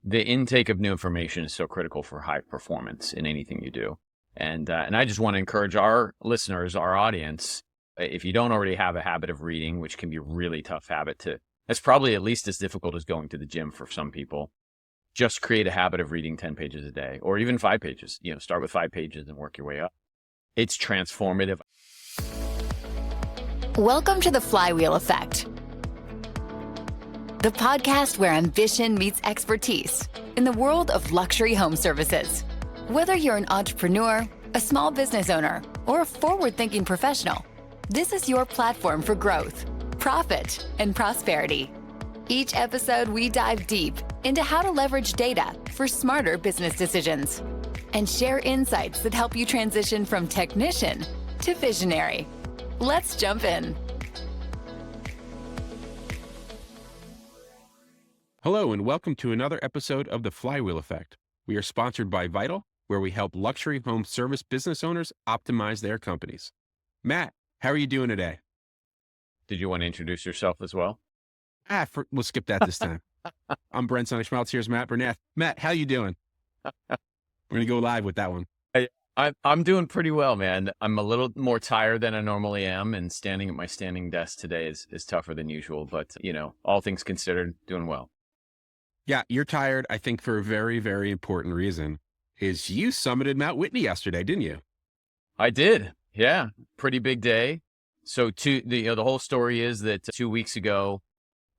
the intake of new information is so critical for high performance in anything you do. And I just want to encourage our listeners, our audience, if you don't already have a habit of reading, which can be a really tough habit that's probably at least as difficult as going to the gym for some people, just create a habit of reading 10 pages a day, or even 5 pages. Start with 5 pages and work your way up. It's transformative. Welcome to the Flywheel Effect, the podcast where ambition meets expertise in the world of luxury home services. Whether you're an entrepreneur, a small business owner, or a forward-thinking professional, this is your platform for growth, profit, and prosperity. Each episode, we dive deep into how to leverage data for smarter business decisions and share insights that help you transition from technician to visionary. Let's jump in. Hello, and welcome to another episode of the Flywheel Effect. We are sponsored by Vital, where we help luxury home service business owners optimize their companies. Matt, how are you doing today? Did you want to introduce yourself as well? We'll skip that this time. I'm Brent Sonnek-Schmelz. Here's Matt Bernath. Matt, how you doing? We're going to go live with that one. I'm doing pretty well, man. I'm a little more tired than I normally am, and standing at my standing desk today is tougher than usual, but, all things considered, doing well. Yeah, you're tired, I think, for a very, very important reason, is you summited Mount Whitney yesterday, didn't you? I did. Yeah. Pretty big day. So the whole story is that 2 weeks ago,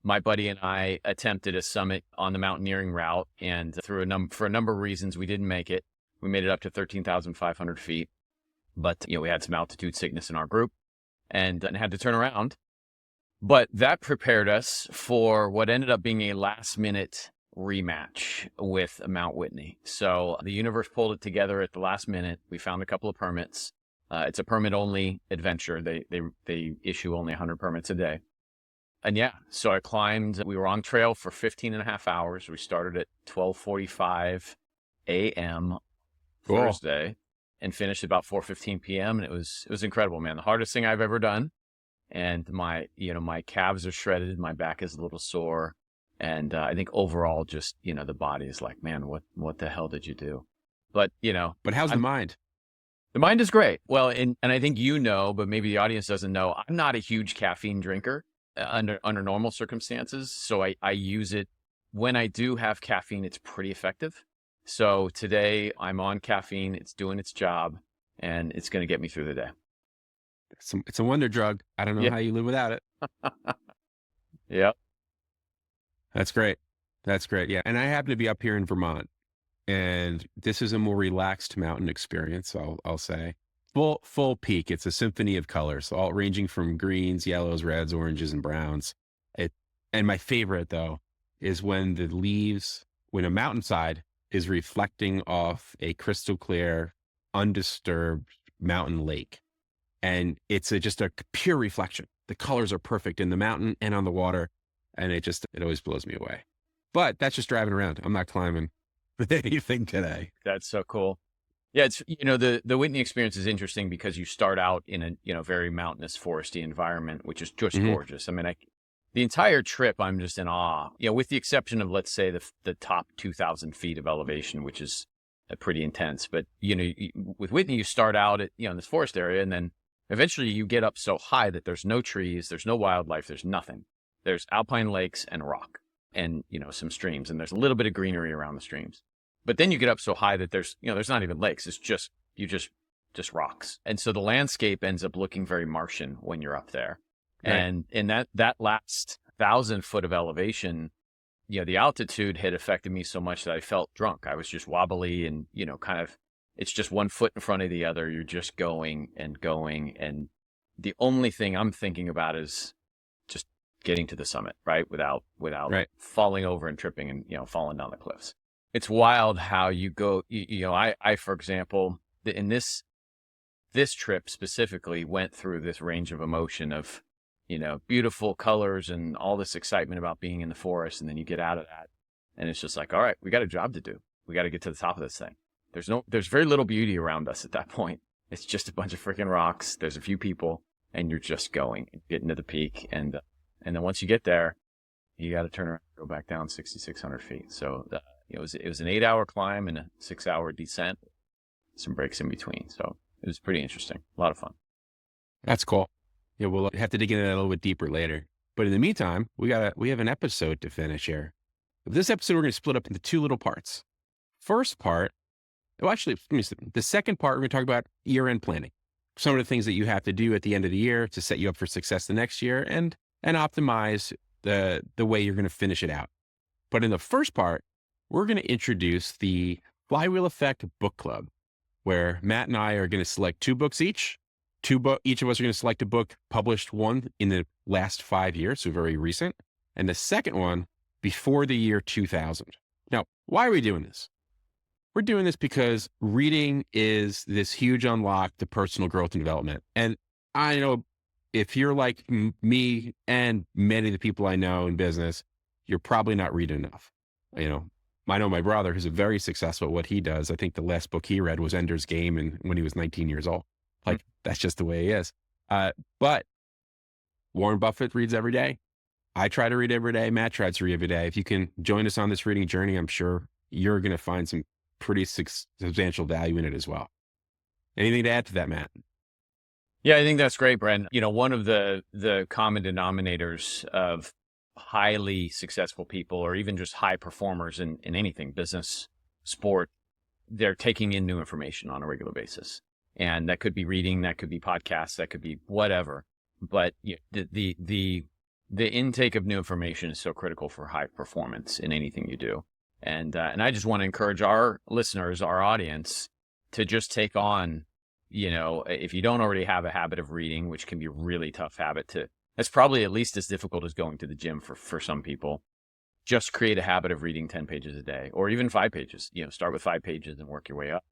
my buddy and I attempted a summit on the mountaineering route, and for a number of reasons, we didn't make it. We made it up to 13,500 feet, but we had some altitude sickness in our group and had to turn around. But that prepared us for what ended up being a last-minute rematch with Mount Whitney. So the universe pulled it together at the last minute. We found a couple of permits. It's a permit-only adventure. They issue only 100 permits a day. And yeah, so I climbed. We were on trail for 15 and a half hours. We started at 12:45 a.m. Thursday and finished about 4:15 p.m. And it was incredible, man. The hardest thing I've ever done. And my calves are shredded. My back is a little sore. And I think overall, just, the body is like, man, what the hell did you do? But, But how's the mind? The mind is great. Well, and I think but maybe the audience doesn't know, I'm not a huge caffeine drinker under normal circumstances. So I use it when I do have caffeine. It's pretty effective. So today I'm on caffeine. It's doing its job, and it's going to get me through the day. It's a wonder drug. I don't know how you live without it. Yep. That's great. Yeah. And I happen to be up here in Vermont, and this is a more relaxed mountain experience. I'll say full peak. It's a symphony of colors, all ranging from greens, yellows, reds, oranges, and browns. And my favorite though is when a mountainside is reflecting off a crystal clear, undisturbed mountain lake. And it's just a pure reflection. The colors are perfect in the mountain and on the water. And it always blows me away. But that's just driving around. I'm not climbing anything today. That's so cool. Yeah, it's, the Whitney experience is interesting because you start out in a, very mountainous, foresty environment, which is just gorgeous. I mean, the entire trip, I'm just in awe, with the exception of, let's say, the top 2,000 feet of elevation, which is pretty intense. But, with Whitney, you start out at, in this forest area, and then eventually you get up so high that there's no trees, there's no wildlife, there's nothing. There's alpine lakes and rock and, some streams, and there's a little bit of greenery around the streams. But then you get up so high that there's not even lakes. It's just rocks. And so the landscape ends up looking very Martian when you're up there. Right. And in that last 1,000 foot of elevation, the altitude had affected me so much that I felt drunk. I was just wobbly and, it's just one foot in front of the other. You're just going and going. And the only thing I'm thinking about is just getting to the summit, right? Without falling over and tripping and, falling down the cliffs. It's wild how you go, I, for example, in this trip specifically went through this range of emotion of, beautiful colors and all this excitement about being in the forest. And then you get out of that and it's just like, all right, we got a job to do. We got to get to the top of this thing. There's very little beauty around us at that point. It's just a bunch of freaking rocks. There's a few people and you're just going, getting to the peak. And then once you get there, you got to turn around and go back down 6,600 feet. So it was an 8-hour climb and a 6-hour descent, some breaks in between. So it was pretty interesting. A lot of fun. That's cool. Yeah, we'll have to dig into that a little bit deeper later. But in the meantime, we have an episode to finish here. This episode, we're going to split up into two little parts. First part, well, actually, the second part, we're going to talk about year-end planning. Some of the things that you have to do at the end of the year to set you up for success the next year and optimize the way you're going to finish it out. But in the first part, we're going to introduce the Flywheel Effect Book Club, where Matt and I are going to select 2 books each. Each of us are going to select a book published, one in the last 5 years, so very recent, and the second one before the year 2000. Now, why are we doing this? We're doing this because reading is this huge unlock to personal growth and development. And I know if you're like me and many of the people I know in business, you're probably not reading enough. I know my brother, who's very successful at what he does. I think the last book he read was Ender's Game, and when he was 19 years old. Like, that's just the way he is. But Warren Buffett reads every day. I try to read every day. Matt tries to read every day. If you can join us on this reading journey, I'm sure you're going to find some pretty substantial value in it as well. Anything to add to that, Matt? Yeah, I think that's great, Brent. One of the common denominators of highly successful people, or even just high performers in anything, business, sport, they're taking in new information on a regular basis. And that could be reading, that could be podcasts, that could be whatever. But the intake of new information is so critical for high performance in anything you do. And I just want to encourage our listeners, our audience, to just take on, if you don't already have a habit of reading, which can be a really tough habit that's probably at least as difficult as going to the gym for some people. Just create a habit of reading 10 pages a day, or even 5 pages. Start with 5 pages and work your way up.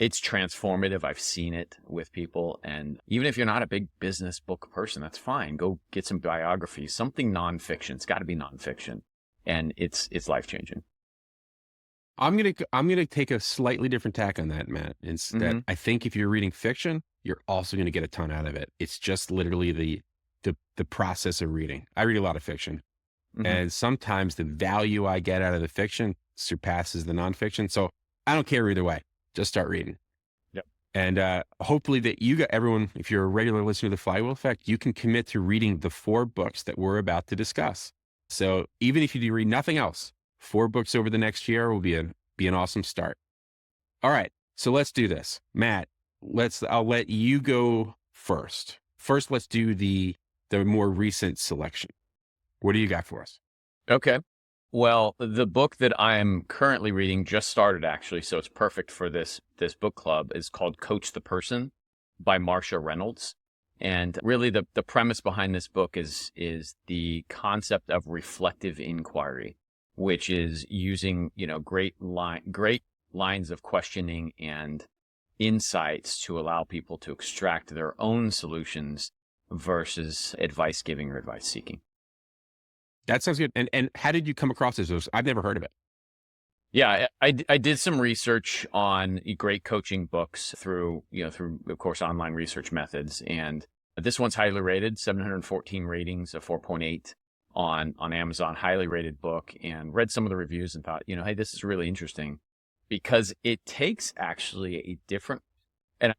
It's transformative. I've seen it with people. And even if you're not a big business book person, that's fine. Go get some biographies, something nonfiction. It's got to be nonfiction. And it's life-changing. I'm gonna take a slightly different tack on that, Matt. Instead, I think if you're reading fiction, you're also going to get a ton out of it. It's just literally the process of reading. I read a lot of fiction, and sometimes the value I get out of the fiction surpasses the nonfiction. So I don't care either way. Just start reading. Yep. And hopefully that you got everyone, if you're a regular listener to the Flywheel Effect, you can commit to reading the 4 books that we're about to discuss. So even if you do read nothing else, 4 books over the next year will be an awesome start. All right. So let's do this. Matt, I'll let you go first. First, let's do the more recent selection. What do you got for us? Okay. Well, the book that I'm currently reading just started, actually, so it's perfect for this book club, is called Coach the Person by Marsha Reynolds. And really the premise behind this book is the concept of reflective inquiry, which is using, great lines of questioning and insights to allow people to extract their own solutions versus advice giving or advice seeking. That sounds good. And how did you come across this? I've never heard of it. Yeah, I did some research on great coaching books through of course, online research methods. And this one's highly rated, 714 ratings, a 4.8 on Amazon, highly rated book, and read some of the reviews and thought, hey, this is really interesting because it takes actually a different, and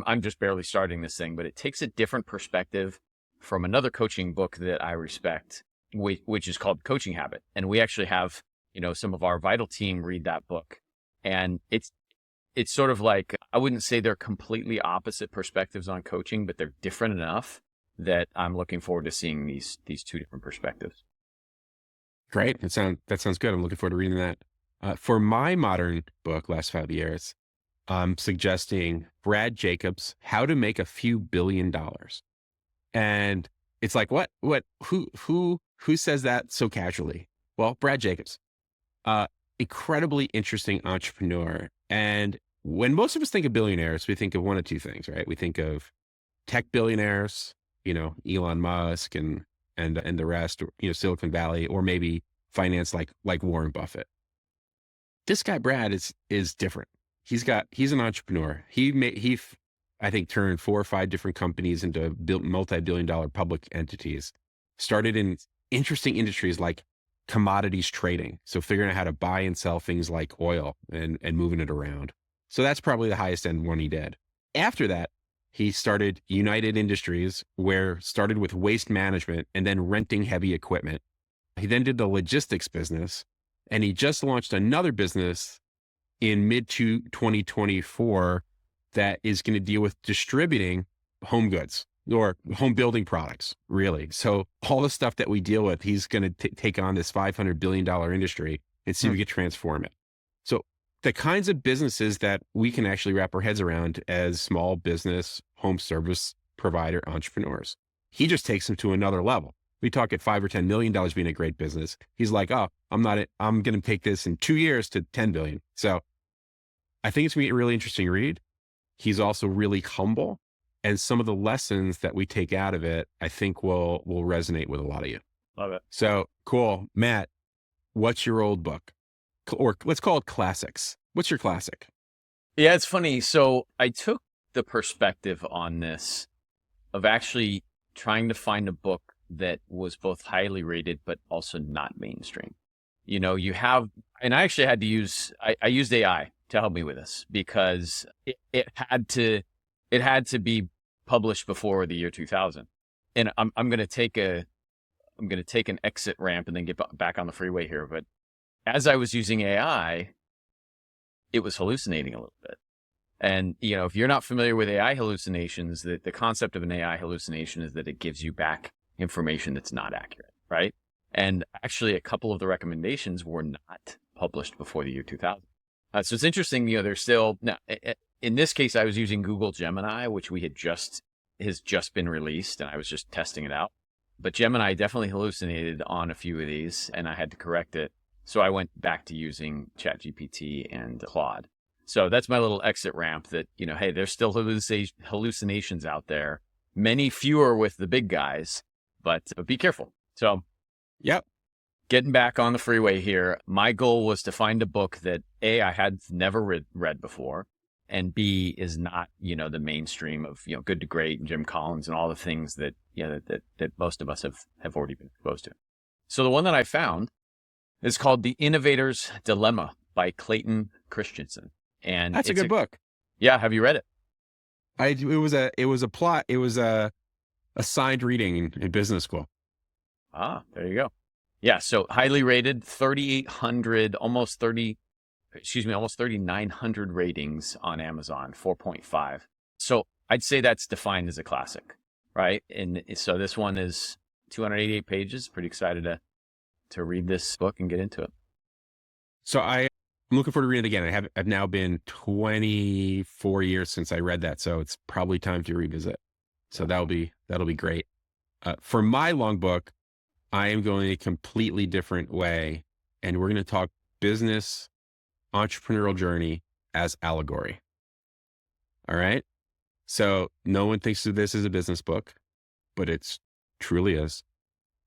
I'm just barely starting this thing, but it takes a different perspective from another coaching book that I respect, which is called Coaching Habit. And we actually have, some of our Vital team read that book. And it's sort of like, I wouldn't say they're completely opposite perspectives on coaching, but they're different enough that I'm looking forward to seeing these 2 different perspectives. Great. That sounds good. I'm looking forward to reading that. For my modern book, last 5 years, I'm suggesting Brad Jacobs' How to Make a Few $Billion. And it's like, what, who says that so casually? Well, Brad Jacobs, incredibly interesting entrepreneur. And when most of us think of billionaires, we think of one of 2 things, right? We think of tech billionaires, Elon Musk and the rest, Silicon Valley, or maybe finance like Warren Buffett. This guy, Brad, is different. He's an entrepreneur. He I think turned 4 or 5 different companies into multi-billion-dollar public entities, started in interesting industries like commodities trading. So figuring out how to buy and sell things like oil and moving it around. So that's probably the highest end one he did. After that, he started United Industries, where started with waste management and then renting heavy equipment. He then did the logistics business, and he just launched another business in mid 2024 that is going to deal with distributing home goods or home building products, really. So all the stuff that we deal with, he's going to take on this $500 billion industry and see if we can transform it. So the kinds of businesses that we can actually wrap our heads around as small business, home service provider entrepreneurs, he just takes them to another level. We talk at $5 or $10 million being a great business. He's like, oh, I'm going to take this in 2 years to 10 billion. So I think it's going to be a really interesting read. He's also really humble. And some of the lessons that we take out of it, I think will resonate with a lot of you. Love it. So cool. Matt, what's your old book? Or let's call it classics. What's your classic? Yeah, it's funny. So I took the perspective on this of actually trying to find a book that was both highly rated, but also not mainstream. You know, you have, and I actually had to use, I used AI to help me with this because it had to be published before the year 2000. And I'm going to take an exit ramp and then get back on the freeway here. But as I was using AI, it was hallucinating a little bit. And, you know, if you're not familiar with AI hallucinations, the concept of an AI hallucination is that it gives you back information that's not accurate, right? And actually, a couple of the recommendations were not published before the year 2000. So it's interesting, you know, there's still, now, in this case, I was using Google Gemini, which has just been released, and I was just testing it out. But Gemini definitely hallucinated on a few of these, and I had to correct it. So I went back to using ChatGPT and Claude. So that's my little exit ramp that, you know, hey, there's still hallucinations out there. Many fewer with the big guys, but be careful. So, yep. Getting back on the freeway here, my goal was to find a book that A, I had never read before, and B, is not, you know, the mainstream of, you know, Good to Great and Jim Collins and all the things that, you know, that most of us have already been exposed to. So the one that I found is called The Innovator's Dilemma by Clayton Christensen. And that's a good book. Yeah. Have you read it? It was a assigned reading in business school. Ah, there you go. Yeah. So highly rated, 3,800, almost 3,900 ratings on Amazon, 4.5. So I'd say that's defined as a classic, right? And so this one is 288 pages. Pretty excited to read this book and get into it. So I'm looking forward to reading it again. I've now been 24 years since I read that. So it's probably time to revisit. So that'll be great. For my long book, I am going a completely different way, and we're going to talk business entrepreneurial journey as allegory. All right. So no one thinks of this as a business book, but it's truly is.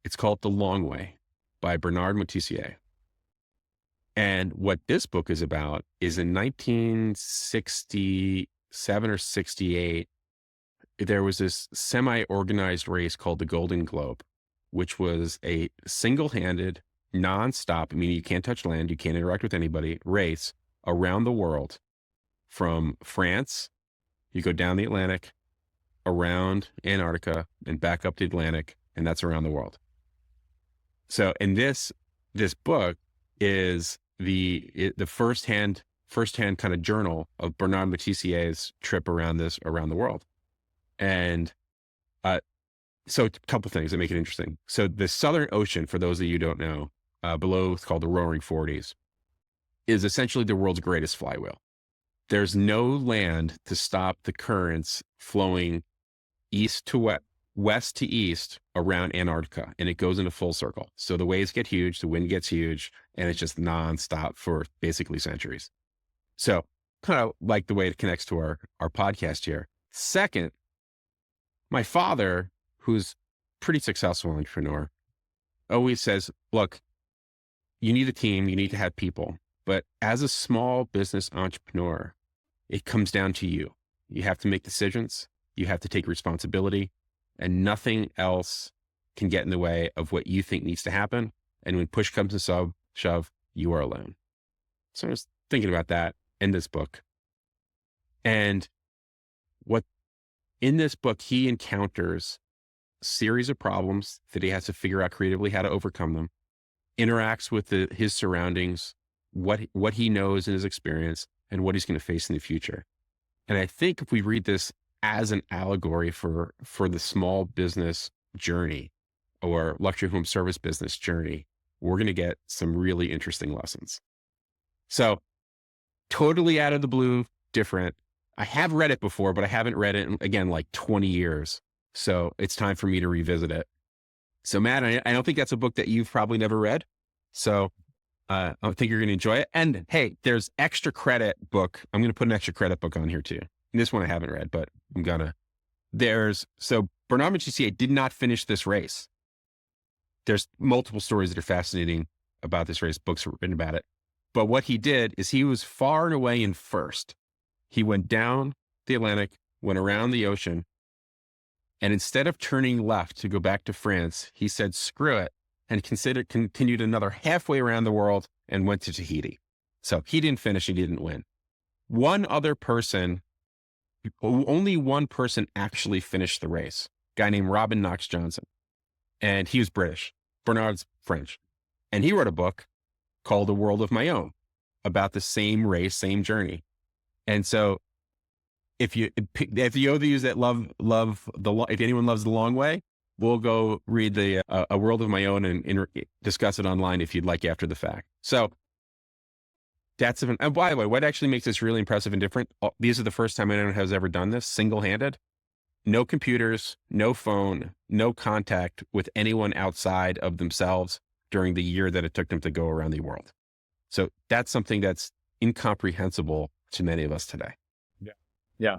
It's called The Long Way by Bernard Moitessier. And what this book is about is in 1967 or 68, there was this semi-organized race called the Golden Globe, which was a single-handed, nonstop, I mean, you can't touch land, you can't interact with anybody, race around the world from France. You go down the Atlantic, around Antarctica, and back up the Atlantic, and that's around the world. So, and this book is the firsthand kind of journal of Bernard Moitessier's trip around the world. And so a couple things that make it interesting. So the Southern Ocean, for those of you who don't know, below it's called the Roaring Forties, is essentially the world's greatest flywheel. There's no land to stop the currents flowing east to west to east around Antarctica, and it goes in a full circle. So the waves get huge, the wind gets huge, and it's just nonstop for basically centuries. So kind of like the way it connects to our podcast here. Second, my father, who's pretty successful entrepreneur, always says, look, you need a team, you need to have people. But as a small business entrepreneur, it comes down to you. You have to make decisions. You have to take responsibility, and nothing else can get in the way of what you think needs to happen. And when push comes to shove, you are alone. So I was thinking about that in this book. And what in this book, he encounters a series of problems that he has to figure out creatively how to overcome them, interacts with his surroundings, what he knows in his experience, and what he's going to face in the future. And I think if we read this as an allegory for the small business journey or luxury home service business journey, we're going to get some really interesting lessons. So totally out of the blue, different. I have read it before, but I haven't read it in, again, like 20 years. So it's time for me to revisit it. So Matt, I don't think that's a book that you've probably never read. So I think you're going to enjoy it. And hey, there's extra credit book. I'm going to put an extra credit book on here too. And this one I haven't read, but I'm going to. So Bernath and GCA did not finish this race. There's multiple stories that are fascinating about this race. Books written about it. But what he did is he was far and away in first. He went down the Atlantic, went around the ocean, and instead of turning left to go back to France, he said, screw it, and continued another halfway around the world and went to Tahiti. So he didn't finish, he didn't win. Only one person actually finished the race, a guy named Robin Knox Johnson. And he was British, Bernard's French. And he wrote a book called A World of My Own about the same race, same journey. And so if the others that if anyone loves the long way, we'll go read the A World of My Own and discuss it online if you'd like after the fact. So and by the way, what actually makes this really impressive and different, these are the first time anyone has ever done this single-handed. No computers, no phone, no contact with anyone outside of themselves during the year that it took them to go around the world. So that's something that's incomprehensible to many of us today. Yeah.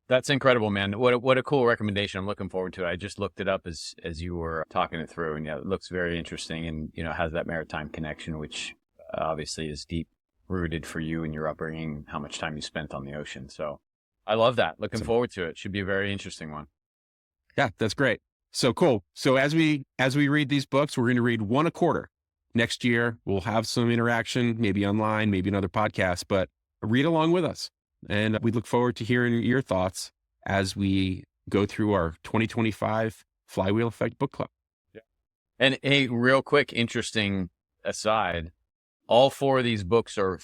That's incredible, man. What a cool recommendation. I'm looking forward to it. I just looked it up as you were talking it through, and yeah, it looks very interesting and, has that maritime connection, which obviously is deep rooted for you and your upbringing, how much time you spent on the ocean. So I love that. Looking forward to it. Should be a very interesting one. Yeah, that's great. So cool. So as we read these books, we're going to read one a quarter. Next year, we'll have some interaction, maybe online, maybe another podcast, but read along with us. And we look forward to hearing your thoughts as we go through our 2025 Flywheel Effect Book Club. Yeah. And a real quick, interesting aside, all four of these books are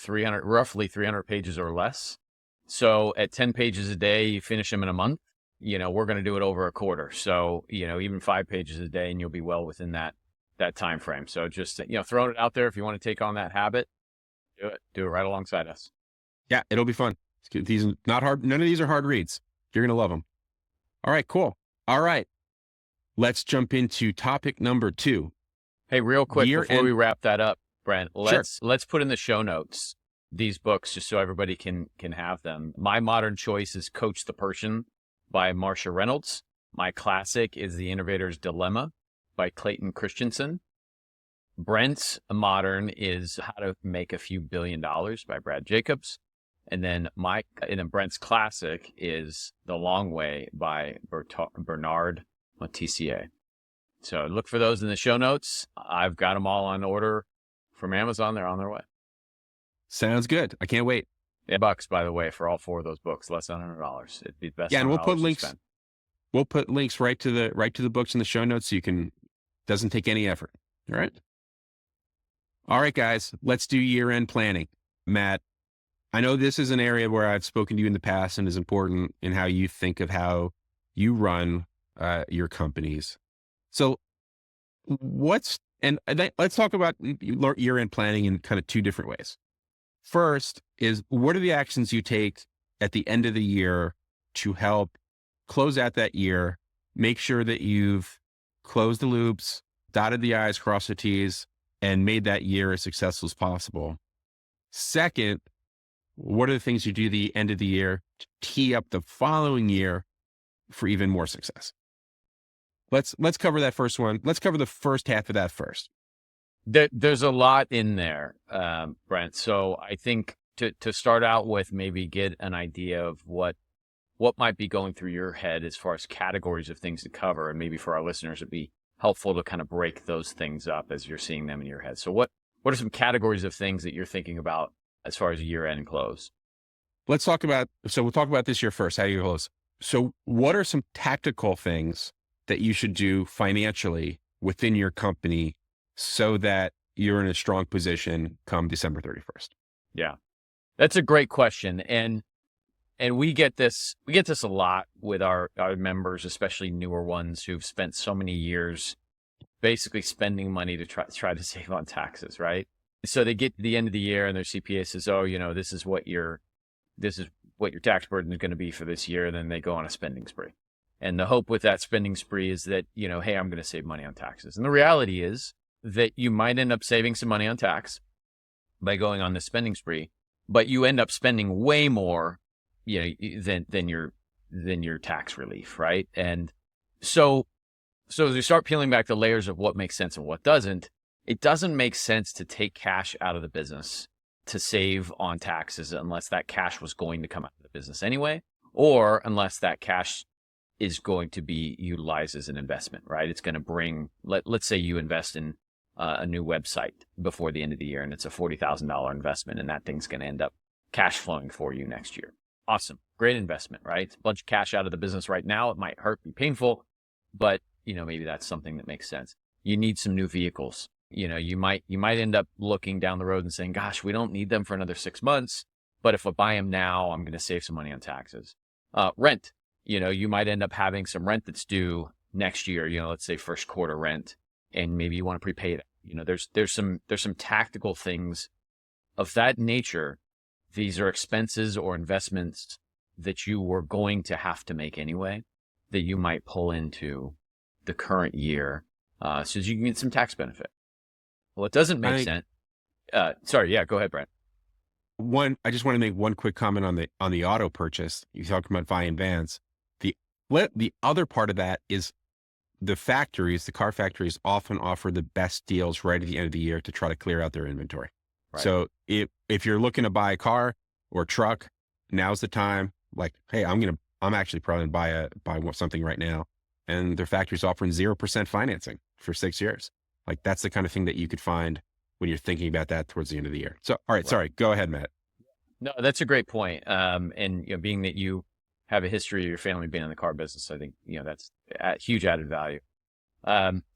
roughly 300 pages or less. So at 10 pages a day, you finish them in a month. We're going to do it over a quarter. So, even 5 pages a day and you'll be well within that time frame. So just, throwing it out there. If you want to take on that habit, do it right alongside us. Yeah, it'll be fun. These are not hard. None of these are hard reads. You're going to love them. All right, cool. All right. Let's jump into topic number 2. Hey, real quick, before we wrap that up, Brent, let's put in the show notes these books just so everybody can have them. My modern choice is Coach the Persian by Marcia Reynolds. My classic is The Innovator's Dilemma by Clayton Christensen. Brent's modern is How to Make a Few $Billion by Brad Jacobs. And then Brent's classic is The Long Way by Bernath Montessier. So look for those in the show notes. I've got them all on order from Amazon. They're on their way. Sounds good. I can't wait. $8, by the way, for all 4 of those books, less than $100. It'd be the best. Yeah, and we'll put links. We'll put links right to the books in the show notes, so doesn't take any effort. All right. All right, guys. Let's do year-end planning. Matt, I know this is an area where I've spoken to you in the past and is important in how you think of how you run your companies. So let's talk about year-end planning in kind of 2 different ways. First is, what are the actions you take at the end of the year to help close out that year, make sure that you've closed the loops, dotted the I's, crossed the T's, and made that year as successful as possible. Second, what are the things you do at the end of the year to tee up the following year for even more success? Let's cover that first one. Let's cover the first half of that first. There's a lot in there, Brent. So I think to start out with, maybe get an idea of what might be going through your head as far as categories of things to cover. And maybe for our listeners, it'd be helpful to kind of break those things up as you're seeing them in your head. So what are some categories of things that you're thinking about as far as year-end close? We'll talk about this year first. How do you close? So what are some tactical things that you should do financially within your company so that you're in a strong position come December 31st? Yeah, that's a great question. And we get this a lot with our members, especially newer ones who've spent so many years basically spending money to try to save on taxes, right? So they get to the end of the year and their CPA says, oh, this is what your tax burden is going to be for this year. And then they go on a spending spree. And the hope with that spending spree is that, hey, I'm going to save money on taxes. And the reality is that you might end up saving some money on tax by going on the spending spree, but you end up spending way more, than your tax relief, right? And so as we start peeling back the layers of what makes sense and what doesn't, it doesn't make sense to take cash out of the business to save on taxes unless that cash was going to come out of the business anyway, or unless that cash is going to be utilized as an investment, right? It's going to bring, let's say you invest in a new website before the end of the year and it's a $40,000 investment and that thing's going to end up cash flowing for you next year. Awesome. Great investment, right? A bunch of cash out of the business right now. It might hurt, be painful, but maybe that's something that makes sense. You need some new vehicles. You might end up looking down the road and saying, gosh, we don't need them for another 6 months, but if I buy them now, I'm going to save some money on taxes. Rent, you might end up having some rent that's due next year, let's say first quarter rent, and maybe you want to prepay it. There's some tactical things of that nature. These are expenses or investments that you were going to have to make anyway, that you might pull into the current year so that you can get some tax benefit. Well, it doesn't make sense. Sorry, yeah, go ahead, Brent. I just want to make one quick comment on the auto purchase. You talked about buying vans. The other part of that is the car factories often offer the best deals right at the end of the year to try to clear out their inventory. Right. So if you're looking to buy a car or truck, now's the time. Like, hey, I'm actually probably gonna buy something right now, and their factory's offering 0% financing for 6 years. Like that's the kind of thing that you could find when you're thinking about that towards the end of the year. So, all right, sorry, go ahead, Matt. No, that's a great point. And being that you have a history of your family being in the car business, I think that's a huge added value.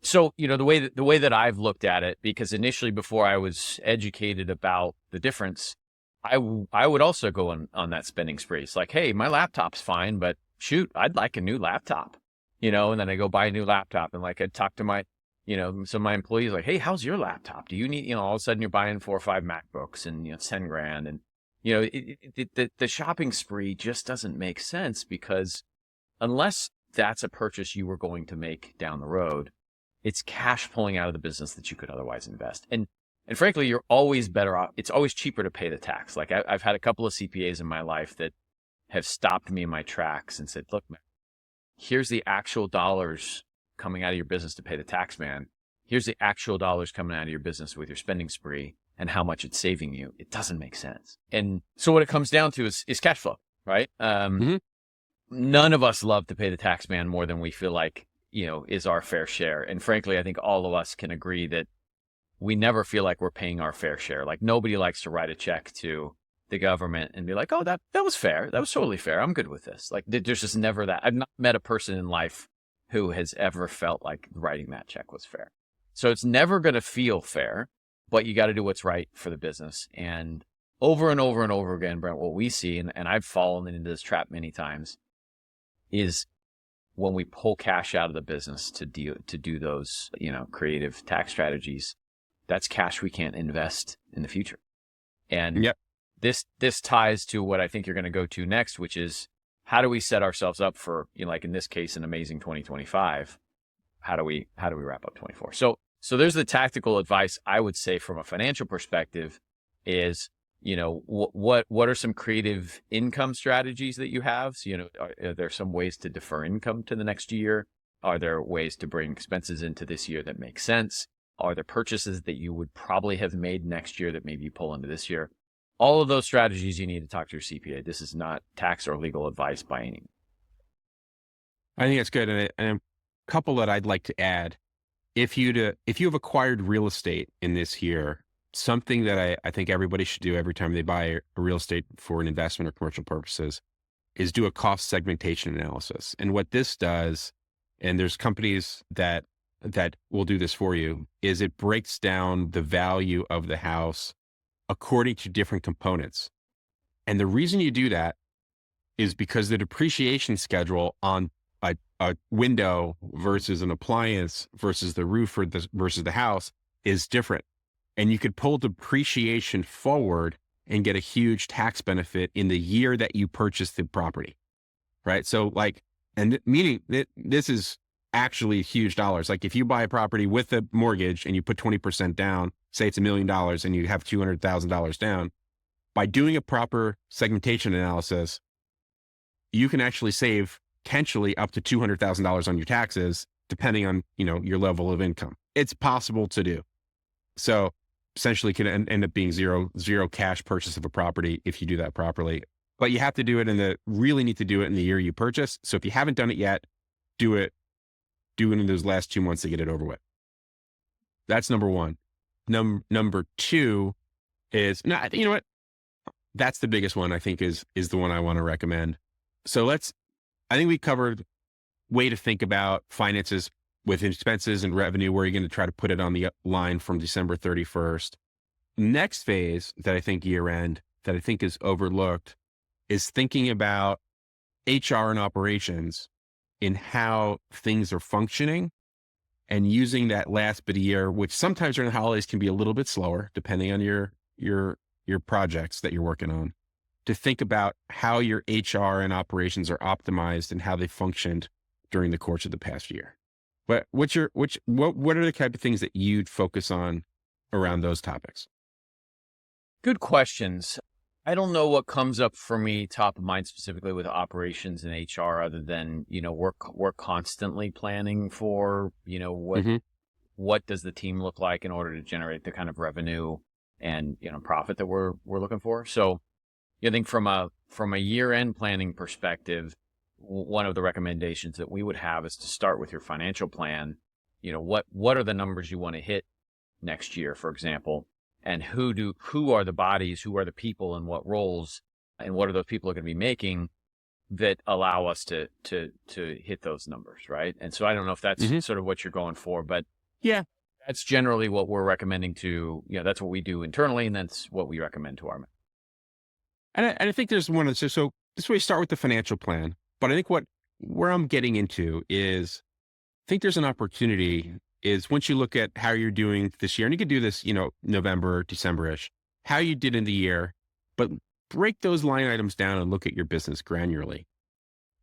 So the way that I've looked at it, because initially before I was educated about the difference, I would also go on that spending spree. It's like, hey, my laptop's fine, but shoot, I'd like a new laptop, and then I go buy a new laptop, and like I'd talk to my some of my employees like, hey, how's your laptop? Do you need, all of a sudden you're buying 4 or 5 MacBooks and, $10,000. And, the shopping spree just doesn't make sense because unless that's a purchase you were going to make down the road, it's cash pulling out of the business that you could otherwise invest. And frankly, you're always better off. It's always cheaper to pay the tax. Like I've had a couple of CPAs in my life that have stopped me in my tracks and said, look, man, here's the actual dollars coming out of your business to pay the tax man. Here's the actual dollars coming out of your business with your spending spree and how much it's saving you. It doesn't make sense. And so what it comes down to is cash flow, right? None of us love to pay the tax man more than we feel like, is our fair share. And frankly, I think all of us can agree that we never feel like we're paying our fair share. Like nobody likes to write a check to the government and be like, oh, that was fair. That was totally fair. I'm good with this. Like there's just never that. I've not met a person in life who has ever felt like writing that check was fair. So it's never going to feel fair, but you got to do what's right for the business. And over and over and over again, Brent, what we see, and I've fallen into this trap many times, is when we pull cash out of the business to do those, creative tax strategies, that's cash we can't invest in the future. And this ties to what I think you're going to go to next, which is how do we set ourselves up for, like in this case, an amazing 2025? How do we wrap up 24? So there's the tactical advice I would say from a financial perspective is, what are some creative income strategies that you have? So, are there some ways to defer income to the next year? Are there ways to bring expenses into this year that make sense? Are there purchases that you would probably have made next year that maybe you pull into this year? All of those strategies you need to talk to your CPA. This is not tax or legal advice by any means. I think that's good. And a couple that I'd like to add if you have acquired real estate in this year, something that I think everybody should do every time they buy a real estate for an investment or commercial purposes is do a cost segmentation analysis. And what this does, and there's companies that will do this for you, is it breaks down the value of the house according to different components. And the reason you do that is because the depreciation schedule on a window versus an appliance versus the roof versus the house is different. And you could pull depreciation forward and get a huge tax benefit in the year that you purchased the property, right? So meaning that this is actually huge dollars. Like if you buy a property with a mortgage and you put 20% down, say it's $1 million and you have $200,000 down, by doing a proper segmentation analysis, you can actually save potentially up to $200,000 on your taxes, depending on, your level of income. It's possible to do. So essentially can end up being zero cash purchase of a property if you do that properly. But you have to do it really need to do it in the year you purchase. So if you haven't done it yet, do it in those last 2 months to get it over with. That's number one. Number two is, you know what? That's the biggest one I think is the one I want to recommend. So I think we covered way to think about finances with expenses and revenue, where you're going to try to put it on the line from December 31st. Next phase that I think year end that I think is overlooked is thinking about HR and operations in how things are functioning and using that last bit of year, which sometimes during the holidays can be a little bit slower depending on your projects that you're working on, to think about how your HR and operations are optimized and how they functioned during the course of the past year. But what are the type of things that you'd focus on around those topics? Good questions. I don't know what comes up for me top of mind specifically with operations and HR, other than, we're constantly planning for, what does the team look like in order to generate the kind of revenue and, profit that we're looking for. So I think from a year-end planning perspective, one of the recommendations that we would have is to start with your financial plan. What are the numbers you want to hit next year, for example, and who are the bodies, who are the people in what roles, and what are those people going to be making that allow us to hit those numbers, right? And so I don't know if that's sort of what you're going for, but yeah, that's generally what we're recommending to, that's what we do internally, and that's what we recommend to our members. And I think there's one. So this way, start with the financial plan. But I think where I'm getting into is, I think there's an opportunity is once you look at how you're doing this year, and you could do this, November, December-ish, how you did in the year, but break those line items down and look at your business granularly.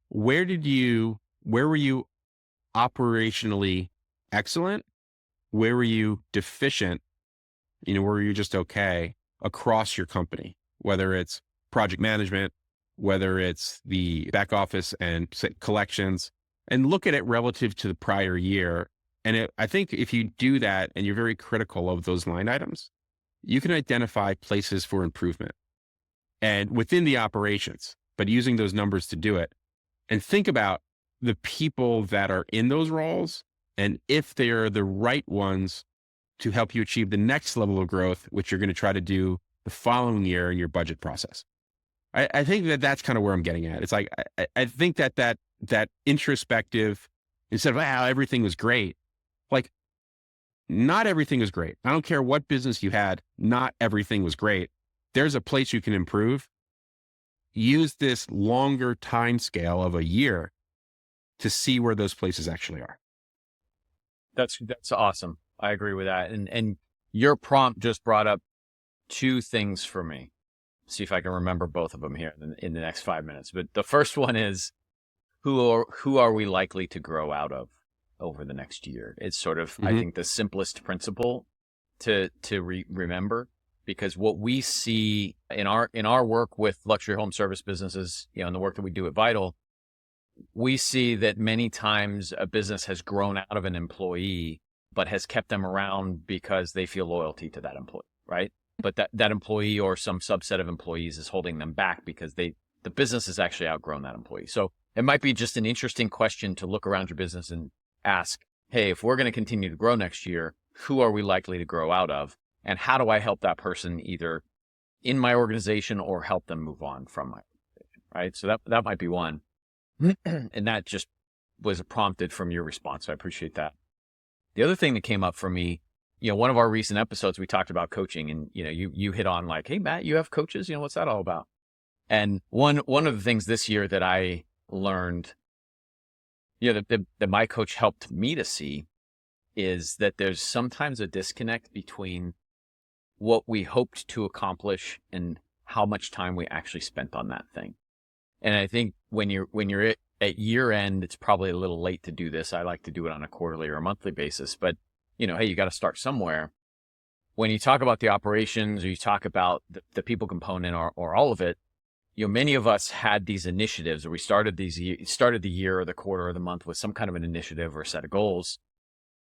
Where were you operationally excellent? Where were you deficient? Where were you just okay across your company, whether it's project management, whether it's the back office and collections, and look at it relative to the prior year. And I think if you do that and you're very critical of those line items, you can identify places for improvement and within the operations, but using those numbers to do it. And think about the people that are in those roles and if they are the right ones to help you achieve the next level of growth, which you're going to try to do the following year in your budget process. I think that's kind of where I'm getting at. It's like, I think that introspective, instead of, wow, everything was great. Like, not everything was great. I don't care what business you had. Not everything was great. There's a place you can improve. Use this longer time scale of a year to see where those places actually are. That's awesome. I agree with that. And your prompt just brought up two things for me. See if I can remember both of them here in the next 5 minutes. But the first one is, who are we likely to grow out of over the next year? It's sort of, I think, the simplest principle to remember, because what we see in our work with luxury home service businesses, and the work that we do at Vital, we see that many times a business has grown out of an employee, but has kept them around because they feel loyalty to that employee, right? But that employee or some subset of employees is holding them back because the business has actually outgrown that employee. So it might be just an interesting question to look around your business and ask, hey, if we're going to continue to grow next year, who are we likely to grow out of? And how do I help that person either in my organization or help them move on from my organization, right? So that might be one. And that just was prompted from your response. So I appreciate that. The other thing that came up for me, one of our recent episodes, we talked about coaching, and, you hit on like, hey, Matt, you have coaches, what's that all about? And one of the things this year that I learned, that my coach helped me to see is that there's sometimes a disconnect between what we hoped to accomplish and how much time we actually spent on that thing. And I think when you're at year end, it's probably a little late to do this. I like to do it on a quarterly or a monthly basis, but hey, you got to start somewhere. When you talk about the operations or you talk about the people component or all of it, many of us had these initiatives, or we started the year or the quarter or the month with some kind of an initiative or a set of goals.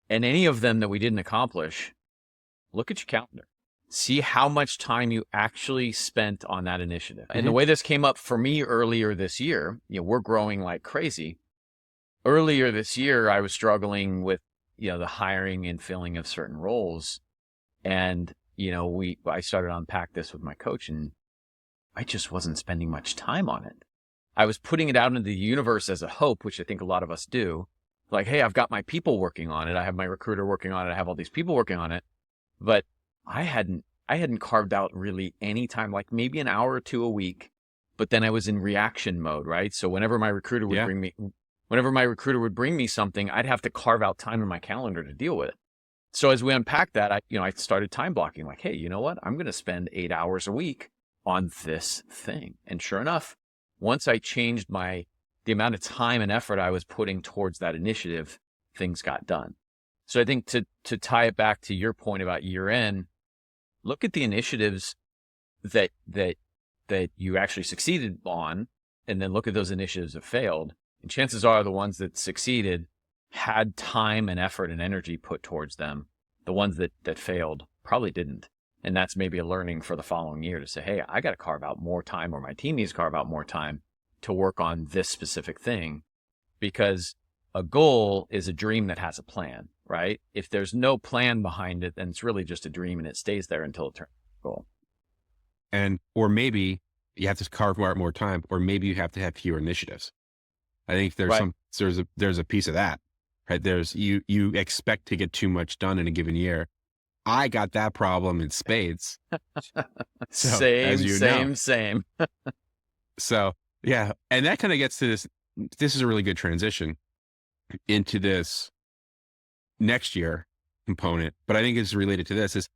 And any of them that we didn't accomplish, look at your calendar. See how much time you actually spent on that initiative. And the way this came up for me earlier this year, we're growing like crazy. Earlier this year, I was struggling with, the hiring and filling of certain roles. And, I started to unpack this with my coach, and I just wasn't spending much time on it. I was putting it out into the universe as a hope, which I think a lot of us do. Like, hey, I've got my people working on it. I have my recruiter working on it. I have all these people working on it. But I hadn't carved out really any time, like maybe an hour or two a week, but then I was in reaction mode, right? So whenever my recruiter would bring me something, I'd have to carve out time in my calendar to deal with it. So as we unpack that, I started time blocking, like, hey, you know what? I'm going to spend 8 hours a week on this thing. And sure enough, once I changed the amount of time and effort I was putting towards that initiative, things got done. So I think to tie it back to your point about year end, look at the initiatives that you actually succeeded on, and then look at those initiatives that failed. And chances are the ones that succeeded had time and effort and energy put towards them. The ones that failed probably didn't. And that's maybe a learning for the following year to say, hey, I got to carve out more time, or my team needs to carve out more time to work on this specific thing, because a goal is a dream that has a plan, right? If there's no plan behind it, then it's really just a dream, and it stays there until it turns into a goal. Or maybe you have to carve out more time, or maybe you have to have fewer initiatives. I think there's a piece of that, right? There's you expect to get too much done in a given year. I got that problem in spades. So, same. So yeah. And that kind of gets to this. This is a really good transition into this next year component, but I think it's related to this is,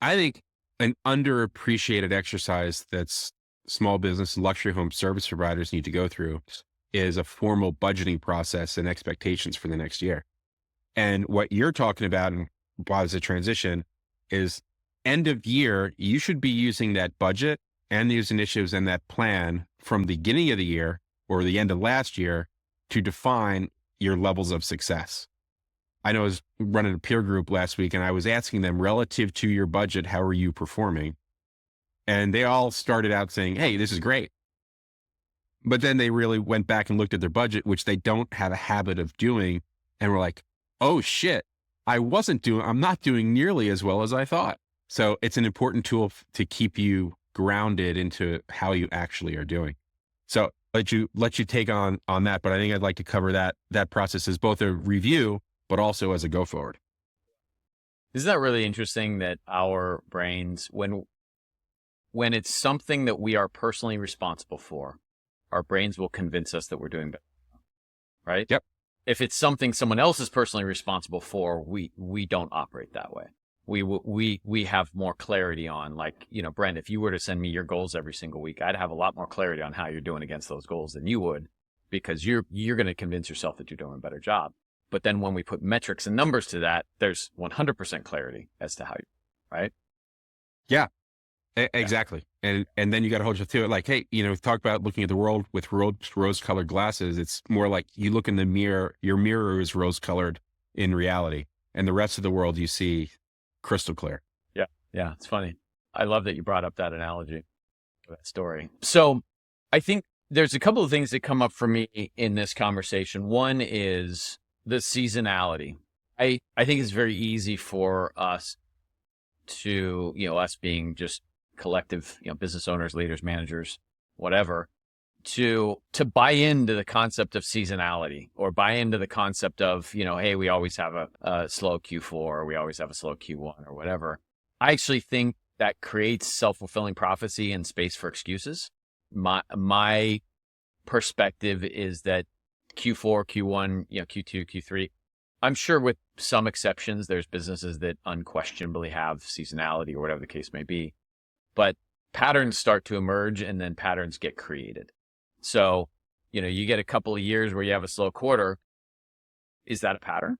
I think an underappreciated exercise that's small business and luxury home service providers need to go through is a formal budgeting process and expectations for the next year. And what you're talking about, and as a transition, is end of year, you should be using that budget and these initiatives and that plan from the beginning of the year or the end of last year to define your levels of success. I know I was running a peer group last week, and I was asking them, relative to your budget, how are you performing? And they all started out saying, hey, this is great. But then they really went back and looked at their budget, which they don't have a habit of doing. And were like, oh shit, I'm not doing nearly as well as I thought. So it's an important tool to keep you grounded into how you actually are doing. So let you take on that. But I think I'd like to cover that process as both a review, but also as a go forward. Isn't that really interesting that our brains, when it's something that we are personally responsible for, our brains will convince us that we're doing better, right? Yep. If it's something someone else is personally responsible for, we don't operate that way. We have more clarity on, like, Brent, if you were to send me your goals every single week, I'd have a lot more clarity on how you're doing against those goals than you would, because you're going to convince yourself that you're doing a better job. But then when we put metrics and numbers to that, there's 100% clarity as to how you, right? Yeah, exactly. And then you got to hold yourself to it. Like, hey, talk about looking at the world with rose-colored glasses. It's more like you look in the mirror, your mirror is rose-colored in reality, and the rest of the world you see crystal clear. Yeah, it's funny. I love that you brought up that analogy, that story. So I think there's a couple of things that come up for me in this conversation. One is the seasonality. I think it's very easy for us to, us being just collective, business owners, leaders, managers, whatever, to buy into the concept of seasonality, or buy into the concept of, hey, we always have a slow Q4, or we always have a slow Q1 or whatever. I actually think that creates self-fulfilling prophecy and space for excuses. My perspective is that Q4, Q1, Q2, Q3, I'm sure with some exceptions, there's businesses that unquestionably have seasonality or whatever the case may be, but patterns start to emerge and then patterns get created. So, you get a couple of years where you have a slow quarter. Is that a pattern?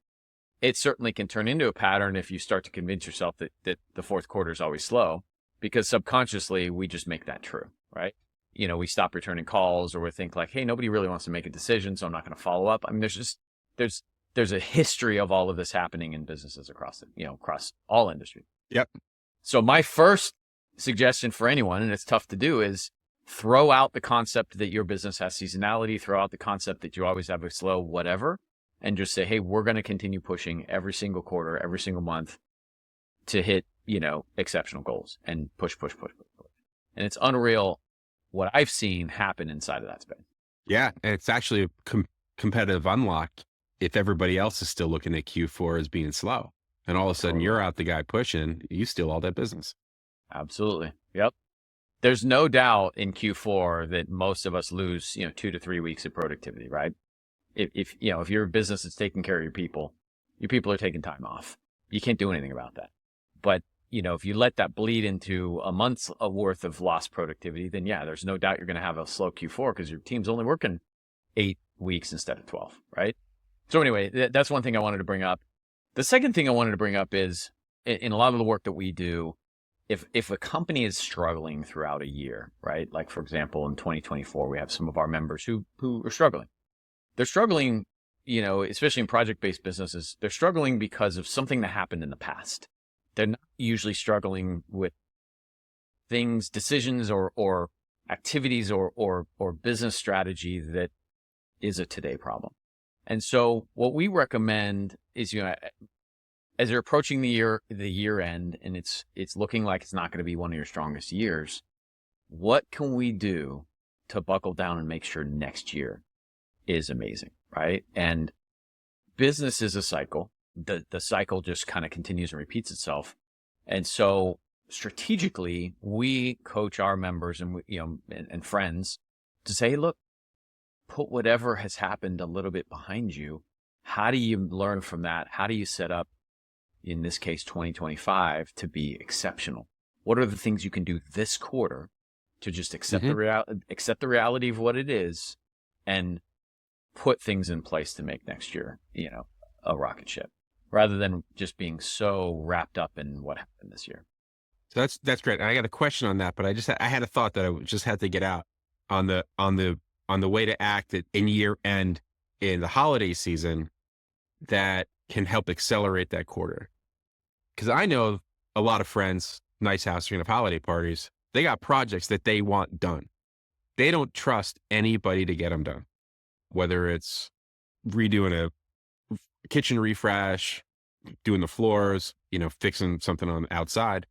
It certainly can turn into a pattern if you start to convince yourself that the fourth quarter is always slow, because subconsciously we just make that true, right? We stop returning calls, or we think like, hey, nobody really wants to make a decision, so I'm not going to follow up. I mean, there's a history of all of this happening in businesses across all industries. Yep. So my first suggestion for anyone, and it's tough to do, is throw out the concept that your business has seasonality, throw out the concept that you always have a slow whatever, and just say, hey, we're going to continue pushing every single quarter, every single month to hit, exceptional goals, and push. And it's unreal what I've seen happen inside of that space. Yeah. And it's actually a competitive unlock if everybody else is still looking at Q4 as being slow. And all of a sudden you're out the guy pushing, you steal all that business. Absolutely. Yep. There's no doubt in Q4 that most of us lose, 2 to 3 weeks of productivity, right? If you're a business that's taking care of your people are taking time off. You can't do anything about that. But, if you let that bleed into a month's worth of lost productivity, then yeah, there's no doubt you're going to have a slow Q4 because your team's only working 8 weeks instead of 12, right? So anyway, that's one thing I wanted to bring up. The second thing I wanted to bring up is, in a lot of the work that we do, if a company is struggling throughout a year, right? Like, for example, in 2024, we have some of our members who are struggling. They're struggling, especially in project-based businesses, they're struggling because of something that happened in the past. They're not usually struggling with things, decisions, or activities or business strategy that is a today problem. And so what we recommend is, as you're approaching the year end, and it's looking like it's not going to be one of your strongest years, what can we do to buckle down and make sure next year is amazing, right? And business is a cycle. The cycle just kind of continues and repeats itself. And so strategically, we coach our members and friends to say, look, put whatever has happened a little bit behind you. How do you learn from that? How do you set up, in this case, 2025 to be exceptional? What are the things you can do this quarter to just accept the reality of what it is, and put things in place to make next year, a rocket ship, rather than just being so wrapped up in what happened this year. So that's great. And I got a question on that, but I had a thought that I just had to get out on the way to act in year end in the holiday season that can help accelerate that quarter. Because I know a lot of friends, nice house, are going to have holiday parties. They got projects that they want done. They don't trust anybody to get them done, whether it's redoing a kitchen refresh, doing the floors, fixing something on the outside.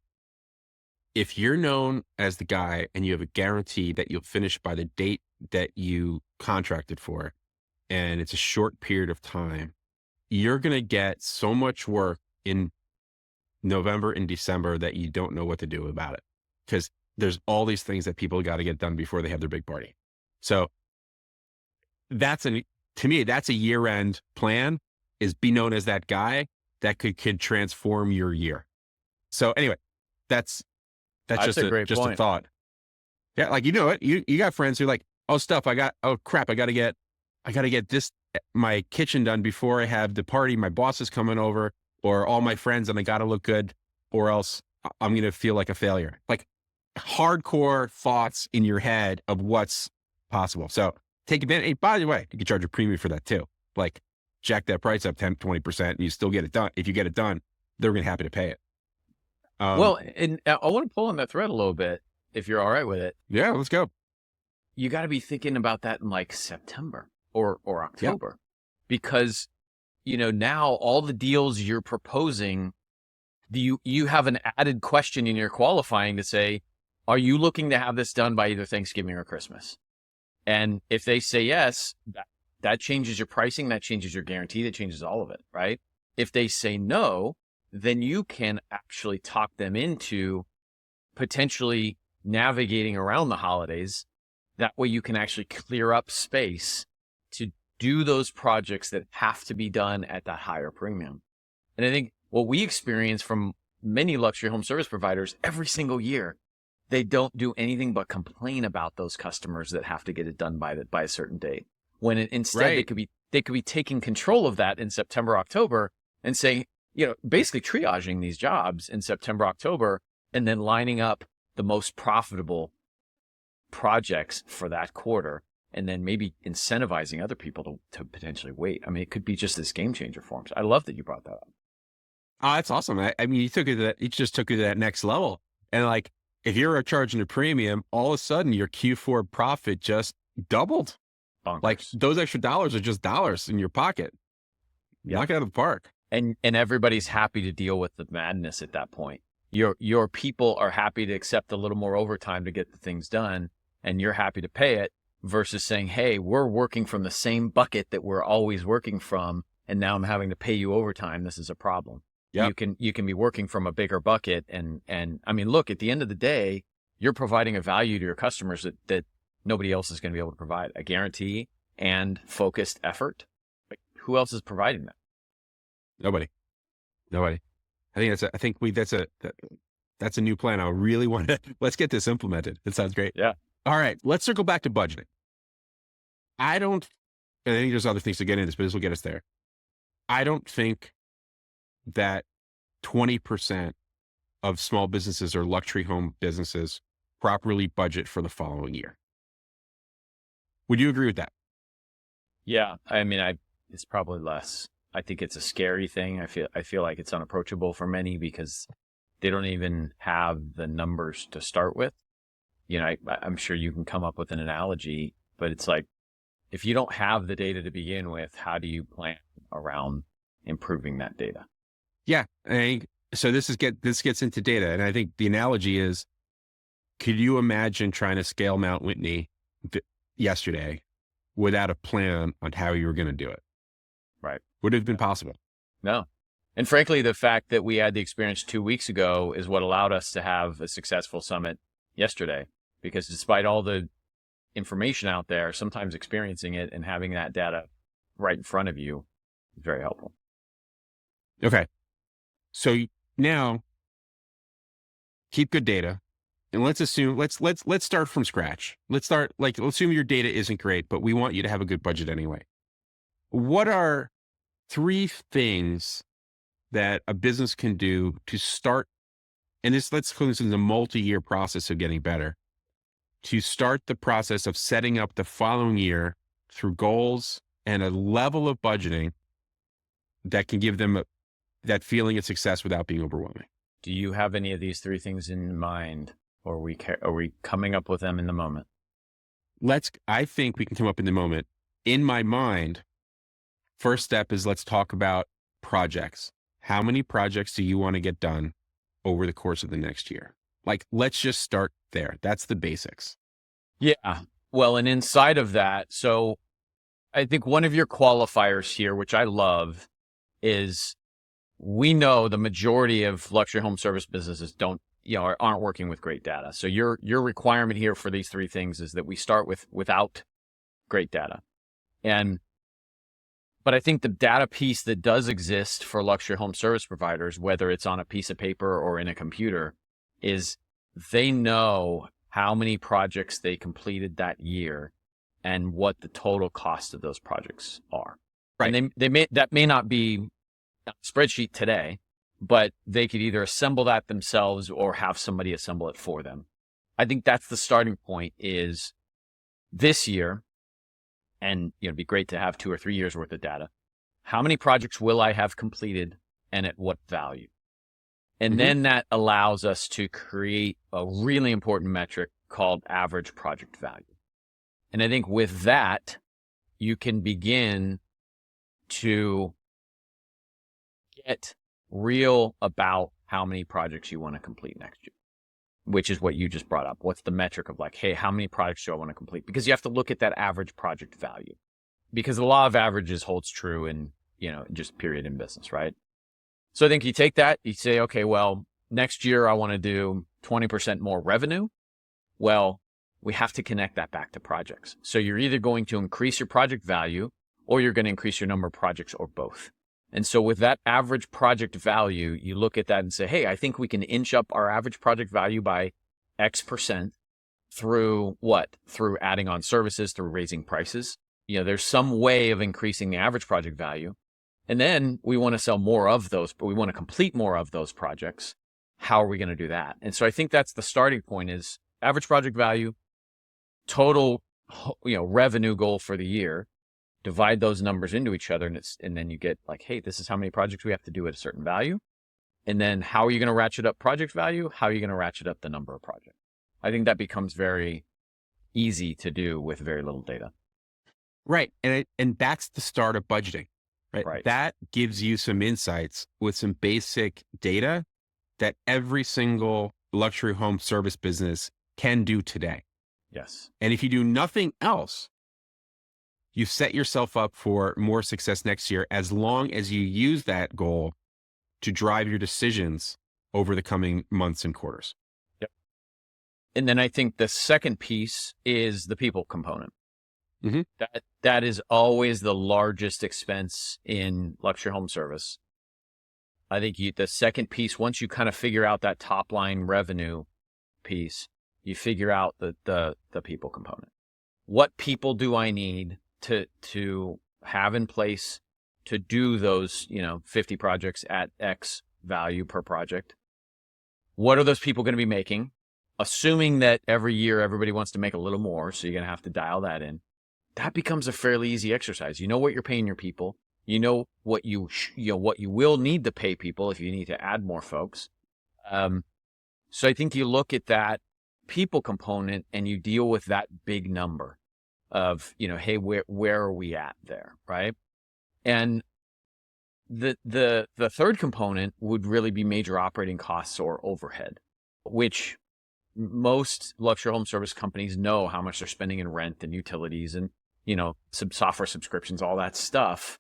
If you're known as the guy and you have a guarantee that you'll finish by the date that you contracted for, and it's a short period of time, you're going to get so much work in November and December that you don't know what to do about it, because there's all these things that people got to get done before they have their big party. So to me, that's a year-end plan, is be known as that guy that could transform your year. So anyway, that's just a thought. Yeah. Like, you got friends who are like, oh crap, I got to get this, my kitchen done before I have the party. My boss is coming over, or all my friends, and I got to look good, or else I'm going to feel like a failure. Like, hardcore thoughts in your head of what's possible. So take advantage. Hey, by the way, you can charge a premium for that too. Like, jack that price up 10, 20%, and you still get it done. If you get it done, they're going to be happy to pay it. Well, and I want to pull on that thread a little bit, if you're all right with it. Yeah, let's go. You got to be thinking about that in like September or October, because now all the deals you're proposing, you have an added question in your qualifying to say, are you looking to have this done by either Thanksgiving or Christmas? And if they say yes, that changes your pricing, that changes your guarantee, that changes all of it, right? If they say no, then you can actually talk them into potentially navigating around the holidays. That way you can actually clear up space to do those projects that have to be done at that higher premium. And I think what we experience from many luxury home service providers every single year, they don't do anything but complain about those customers that have to get it done by a certain date. When instead Right. they could be taking control of that in September, October, and saying, basically triaging these jobs in September, October, and then lining up the most profitable projects for that quarter, and then maybe incentivizing other people to potentially wait. I mean, it could be just this game changer for them. So I love that you brought that up. Oh, that's awesome. I mean, you just took it to that next level. And like, if you're charging a premium, all of a sudden your Q4 profit just doubled. Bonkers. Like those extra dollars are just dollars in your pocket. Yeah. Knock it out of the park. And everybody's happy to deal with the madness at that point. Your people are happy to accept a little more overtime to get the things done, and you're happy to pay it, versus saying, hey, we're working from the same bucket that we're always working from, and now I'm having to pay you overtime. This is a problem. Yep. You can be working from a bigger bucket, and I mean, look, at the end of the day, you're providing a value to your customers that nobody else is going to be able to provide, a guarantee and focused effort. Like, who else is providing that? Nobody. I think that's a new plan. I really want to, let's get this implemented. It sounds great. Yeah. All right. Let's circle back to budgeting. And I think there's other things to get into this, but this will get us there. I don't think that 20% of small businesses or luxury home businesses properly budget for the following year. Would you agree with that? Yeah. I mean, it's probably less. I think it's a scary thing. I feel like it's unapproachable for many because they don't even have the numbers to start with. I'm sure you can come up with an analogy, but it's like, if you don't have the data to begin with, how do you plan around improving that data? Yeah. So this gets into data. And I think the analogy is, could you imagine trying to scale Mount Whitney yesterday without a plan on how you were going to do it? Right. Would it have been possible? No. And frankly, the fact that we had the experience 2 weeks ago is what allowed us to have a successful summit yesterday, because despite all the information out there, sometimes experiencing it and having that data right in front of you is very helpful. Okay. So now keep good data, and let's start from scratch. Let's assume your data isn't great, but we want you to have a good budget anyway. What are 3 things that a business can do to start, and let's call this a multi-year process of getting better, to start the process of setting up the following year through goals and a level of budgeting that can give them that feeling of success without being overwhelming? Do you have any of these 3 things in mind, or are we coming up with them in the moment? I think we can come up in the moment. In my mind, first step is, let's talk about projects. How many projects do you want to get done over the course of the next year? Like, let's just start there. That's the basics. Yeah. Well, and inside of that, so I think one of your qualifiers here, which I love, is we know the majority of luxury home service businesses aren't working with great data. So your requirement here for these 3 things is that we start without great data. But I think the data piece that does exist for luxury home service providers, whether it's on a piece of paper or in a computer, is they know how many projects they completed that year and what the total cost of those projects are. Right. And that may not be a spreadsheet today, but they could either assemble that themselves or have somebody assemble it for them. I think that's the starting point, is this year, and it'd be great to have 2 or 3 years worth of data. How many projects will I have completed, and at what value? And then that allows us to create a really important metric called average project value. And I think with that, you can begin to get real about how many projects you want to complete next year, which is what you just brought up. What's the metric of like, hey, how many projects do I want to complete? Because you have to look at that average project value, because the law of averages holds true in, just period in business, right? So I think you take that, you say, okay, well, next year I want to do 20% more revenue. Well, we have to connect that back to projects. So you're either going to increase your project value or you're going to increase your number of projects, or both. And so with that average project value, you look at that and say, hey, I think we can inch up our average project value by X% through what? Through adding on services, through raising prices. There's some way of increasing the average project value. And then we want to sell more of those, but we want to complete more of those projects. How are we going to do that? And so I think that's the starting point, is average project value, total, revenue goal for the year. Divide those numbers into each other, and then you get like, hey, this is how many projects we have to do at a certain value. And then how are you going to ratchet up project value? How are you going to ratchet up the number of projects? I think that becomes very easy to do with very little data. Right. And that's the start of budgeting, right? Right. That gives you some insights with some basic data that every single luxury home service business can do today. Yes. And if you do nothing else, you set yourself up for more success next year, as long as you use that goal to drive your decisions over the coming months and quarters. Yep. And then I think the second piece is the people component. Mm-hmm. That is always the largest expense in luxury home service. I think the second piece, once you kind of figure out that top line revenue piece, you figure out the people component. What people do I need to have in place to do those, 50 projects at X value per project? What are those people going to be making? Assuming that every year everybody wants to make a little more, so you're going to have to dial that in. That becomes a fairly easy exercise. You know what you're paying your people. You know what you will need to pay people if you need to add more folks. So I think you look at that people component and you deal with that big number of, hey, where are we at there, right? And the third component would really be major operating costs or overhead, which most luxury home service companies know how much they're spending in rent and utilities and, some software subscriptions, all that stuff.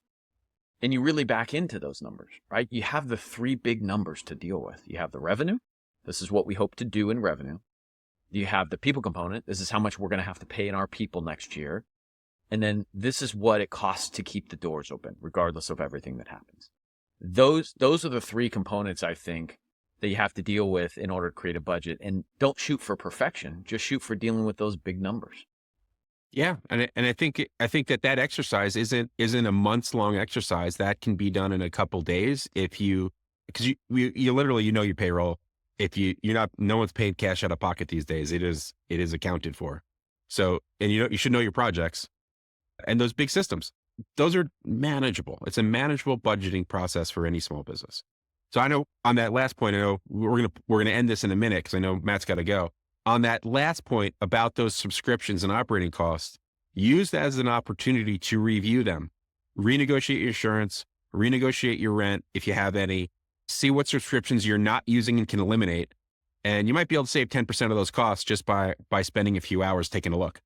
And you really back into those numbers, right? You have the three big numbers to deal with. You have the revenue. This is what we hope to do in revenue. You have the people component. This is how much we're going to have to pay in our people next year. And then this is what it costs to keep the doors open, regardless of everything that happens. Those are the three components, I think, that you have to deal with in order to create a budget. And don't shoot for perfection. Just shoot for dealing with those big numbers. Yeah. And I think that exercise isn't a months long exercise. That can be done in a couple days because you literally, your payroll. If no one's paid cash out of pocket these days. It is accounted for. So, and you should know your projects and those big systems. Those are manageable. It's a manageable budgeting process for any small business. So I know on that last point, I know we're going to end this in a minute because I know Matt's got to go. On that last point about those subscriptions and operating costs, use that as an opportunity to review them, renegotiate your insurance, renegotiate your rent if you have any. See what subscriptions you're not using and can eliminate. And you might be able to save 10% of those costs just by spending a few hours taking a look.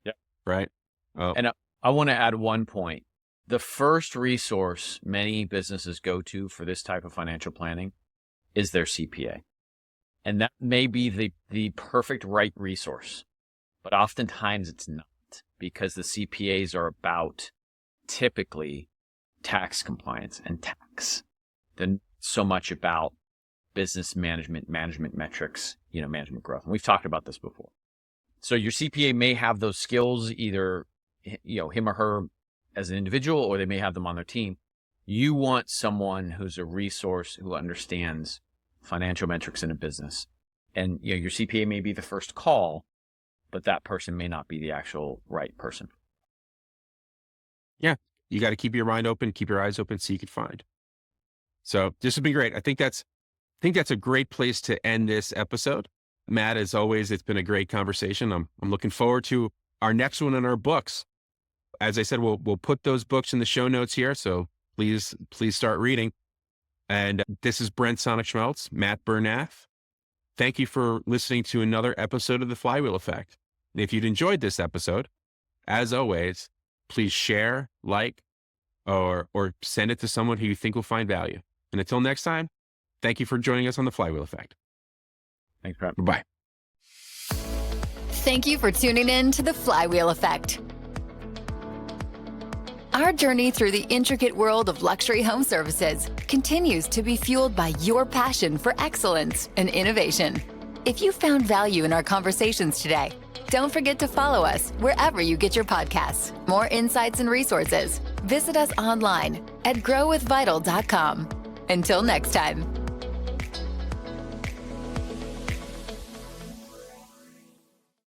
Yeah. Right. And I want to add one point. The first resource many businesses go to for this type of financial planning is their CPA. And that may be the perfect right resource, but oftentimes it's not, because the CPAs are about typically tax compliance and tax. Then so much about business management metrics, management growth. And we've talked about this before. So your CPA may have those skills, either, him or her as an individual, or they may have them on their team. You want someone who's a resource, who understands financial metrics in a business. And, your CPA may be the first call, but that person may not be the actual right person. Yeah. You got to keep your mind open, keep your eyes open so you can find. So this has been great. I think that's a great place to end this episode. Matt, as always, it's been a great conversation. I'm looking forward to our next one in our books. As I said, we'll put those books in the show notes here. So please start reading. And this is Brent Sonnek-Schmelz, Matt Bernath. Thank you for listening to another episode of the Flywheel Effect. And if you'd enjoyed this episode, as always, please share, like, or send it to someone who you think will find value. And until next time, thank you for joining us on the Flywheel Effect. Thanks, Brent. Bye-bye. Thank you for tuning in to the Flywheel Effect. Our journey through the intricate world of luxury home services continues to be fueled by your passion for excellence and innovation. If you found value in our conversations today, don't forget to follow us wherever you get your podcasts. More insights and resources. Visit us online at growwithvital.com. Until next time.